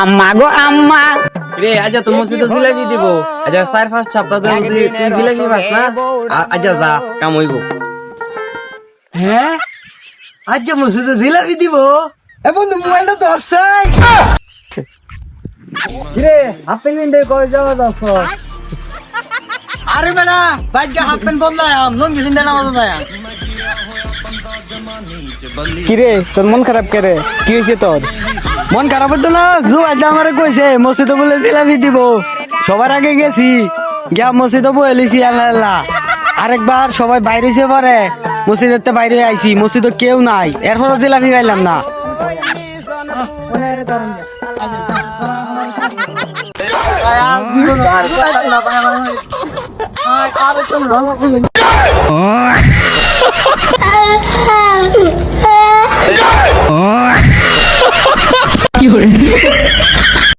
আম্মা গো আম্মা। রে আজ তো মসজিদে জিলাপি দিব। আজ 4-5 সপ্তাহ ধরে তুই জিলাপি খাস না। আজ যা কাম হইব। হ্যাঁ আজ মসজিদে জিলাপি দিব। এ বন্ধু মোবাইলটা তো আছে। রে হাফ প্যান্ট কই যাওয়া যাচ্ছ? আরে বেটা ভাগ্য হাফ প্যান্ট বদলায়াম লঙ্গি চিন্তা না বদলায়াম। কিরে তোর মন খারাপ করে কি হয়েছে তোর? মন খারাপ হতো না জু আজ আমারে কইছে মসজিদে বলে জিলাপি দিব। সবার আগে গেছি গিয়া মসজিদে বলেছি আল্লাহ আল্লাহ। আরেকবার সবাই বাইরেছে পরে মসজিদের তে বাইরে আইছি মসজিদে কেউ নাই এরপরও জিলাপি পাইলাম না। কি হরে